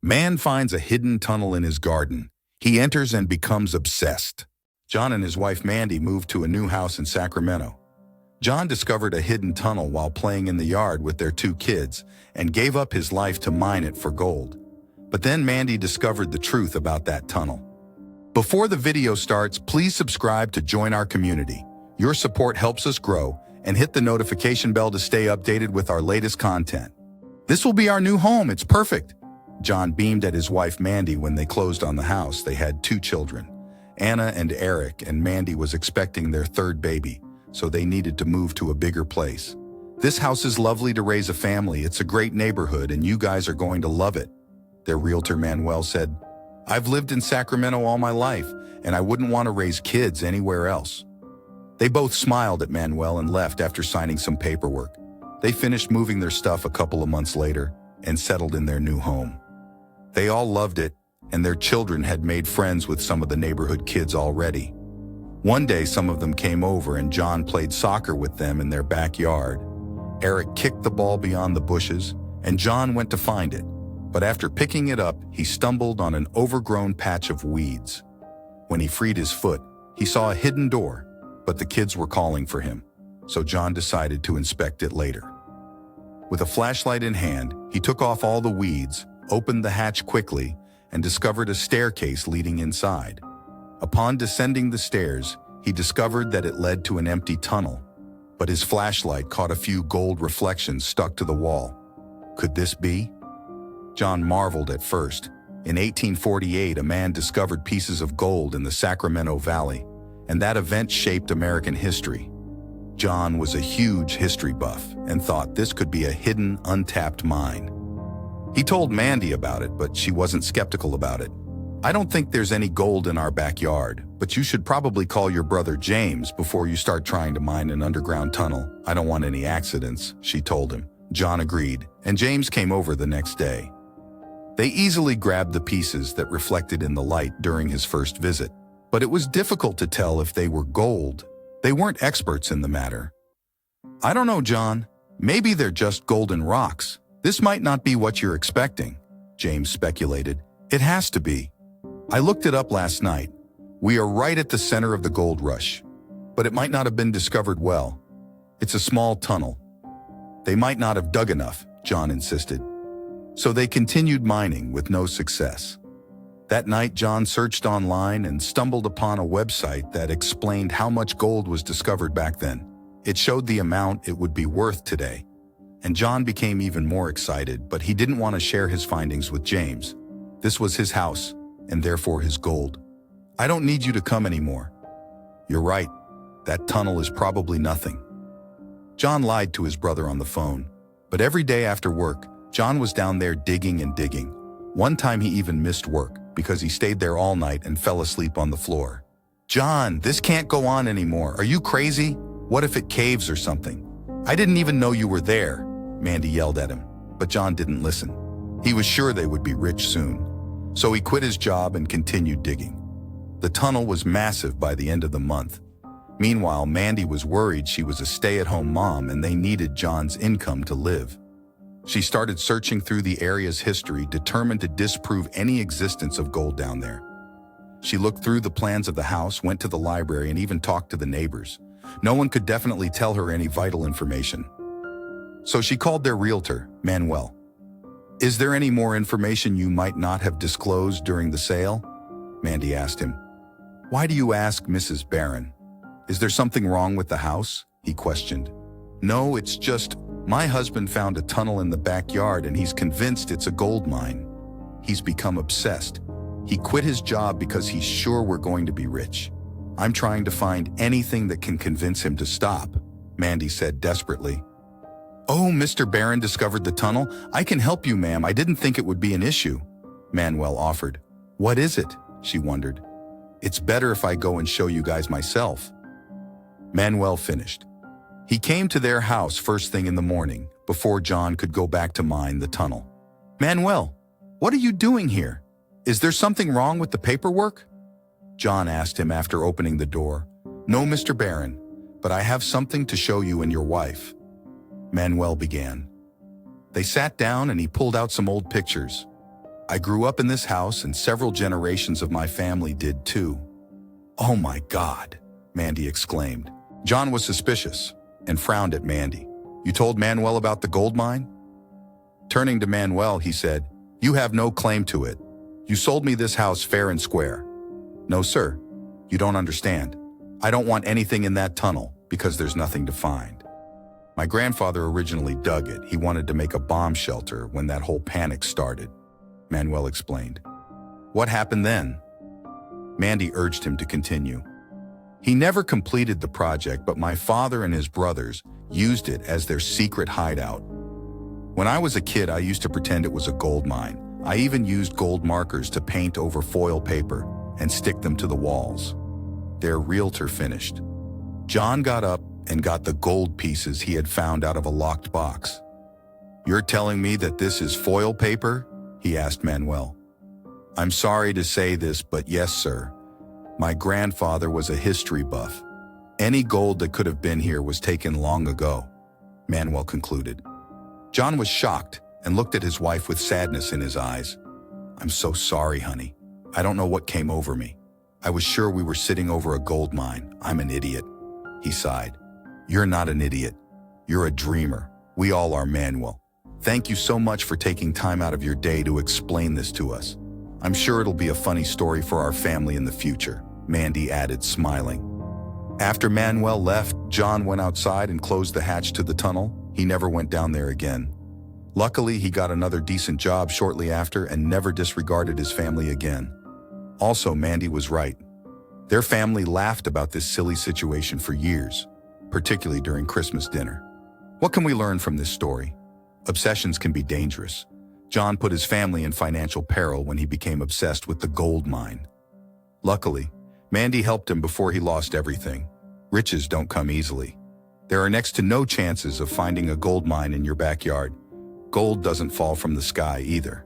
Man finds a hidden tunnel in his garden. He enters and becomes obsessed. John and his wife Mandy moved to a new house in Sacramento. John discovered a hidden tunnel while playing in the yard with their two kids and gave up his life to mine it for gold. But then Mandy discovered the truth about that tunnel. Before the video starts, please subscribe to join our community. Your support helps us grow, and hit the notification bell to stay updated with our latest content. This will be our new home, it's perfect. John beamed at his wife Mandy when they closed on the house. They had two children, Anna and Eric, and Mandy was expecting their third baby, so they needed to move to a bigger place. This house is lovely to raise a family. It's a great neighborhood, and you guys are going to love it. Their realtor Manuel said, "I've lived in Sacramento all my life, and I wouldn't want to raise kids anywhere else." They both smiled at Manuel and left after signing some paperwork. They finished moving their stuff a couple of months later and settled in their new home. They all loved it, and their children had made friends with some of the neighborhood kids already. One day, some of them came over and John played soccer with them in their backyard. Eric kicked the ball beyond the bushes, and John went to find it. But after picking it up, he stumbled on an overgrown patch of weeds. When he freed his foot, he saw a hidden door, but the kids were calling for him, so John decided to inspect it later. With a flashlight in hand, he took off all the weeds, opened the hatch quickly, and discovered a staircase leading inside. Upon descending the stairs, he discovered that it led to an empty tunnel, but his flashlight caught a few gold reflections stuck to the wall. Could this be? John marveled at first. In 1848, a man discovered pieces of gold in the Sacramento Valley, and that event shaped American history. John was a huge history buff and thought this could be a hidden, untapped mine. He told Mandy about it, but she wasn't skeptical about it. "I don't think there's any gold in our backyard, but you should probably call your brother James before you start trying to mine an underground tunnel. I don't want any accidents," she told him. John agreed, and James came over the next day. They easily grabbed the pieces that reflected in the light during his first visit, but it was difficult to tell if they were gold. They weren't experts in the matter. "I don't know, John. Maybe they're just golden rocks. This might not be what you're expecting," James speculated. "It has to be. I looked it up last night. We are right at the center of the gold rush, but it might not have been discovered well. It's a small tunnel. They might not have dug enough," John insisted. So they continued mining with no success. That night, John searched online and stumbled upon a website that explained how much gold was discovered back then. It showed the amount it would be worth today. And John became even more excited, but he didn't want to share his findings with James. This was his house, and therefore his gold. "I don't need you to come anymore." "You're right. That tunnel is probably nothing." John lied to his brother on the phone, but every day after work, John was down there digging and digging. One time he even missed work because he stayed there all night and fell asleep on the floor. "John, this can't go on anymore. Are you crazy? What if it caves or something? I didn't even know you were there," Mandy yelled at him, but John didn't listen. He was sure they would be rich soon. So he quit his job and continued digging. The tunnel was massive by the end of the month. Meanwhile, Mandy was worried. She was a stay-at-home mom and they needed John's income to live. She started searching through the area's history, determined to disprove any existence of gold down there. She looked through the plans of the house, went to the library, and even talked to the neighbors. No one could definitely tell her any vital information. So she called their realtor, Manuel. "Is there any more information you might not have disclosed during the sale?" Mandy asked him. "Why do you ask, Mrs. Barron? Is there something wrong with the house?" he questioned. "No, it's just, my husband found a tunnel in the backyard and he's convinced it's a gold mine. He's become obsessed. He quit his job because he's sure we're going to be rich. I'm trying to find anything that can convince him to stop," Mandy said desperately. "Oh, Mr. Barron discovered the tunnel? I can help you, ma'am. I didn't think it would be an issue," Manuel offered. "What is it?" she wondered. "It's better if I go and show you guys myself." Manuel finished. He came to their house first thing in the morning, before John could go back to mine the tunnel. "Manuel, what are you doing here? Is there something wrong with the paperwork?" John asked him after opening the door. "No, Mr. Barron, but I have something to show you and your wife," Manuel began. They sat down and he pulled out some old pictures. I grew up in this house and several generations of my family did too. Oh my God, Mandy exclaimed. John was suspicious and frowned at Mandy. You told Manuel about the gold mine? Turning to Manuel, he said, you have no claim to it. You sold me this house fair and square. No, sir. You don't understand. I don't want anything in that tunnel because there's nothing to find. My grandfather originally dug it. He wanted to make a bomb shelter when that whole panic started, Manuel explained. What happened then? Mandy urged him to continue. He never completed the project, but my father and his brothers used it as their secret hideout. When I was a kid, I used to pretend it was a gold mine. I even used gold markers to paint over foil paper and stick them to the walls. Their realtor finished. John got up and got the gold pieces he had found out of a locked box. You're telling me that this is foil paper? He asked Manuel. I'm sorry to say this, but yes, sir. My grandfather was a history buff. Any gold that could have been here was taken long ago, Manuel concluded. John was shocked and looked at his wife with sadness in his eyes. I'm so sorry, honey. I don't know what came over me. I was sure we were sitting over a gold mine. I'm an idiot. He sighed. You're not an idiot. You're a dreamer. We all are, Manuel. Thank you so much for taking time out of your day to explain this to us. I'm sure it'll be a funny story for our family in the future, Mandy added, smiling. After Manuel left, John went outside and closed the hatch to the tunnel. He never went down there again. Luckily, he got another decent job shortly after and never disregarded his family again. Also, Mandy was right. Their family laughed about this silly situation for years, particularly during Christmas dinner. What can we learn from this story? Obsessions can be dangerous. John put his family in financial peril when he became obsessed with the gold mine. Luckily, Mandy helped him before he lost everything. Riches don't come easily. There are next to no chances of finding a gold mine in your backyard. Gold doesn't fall from the sky either.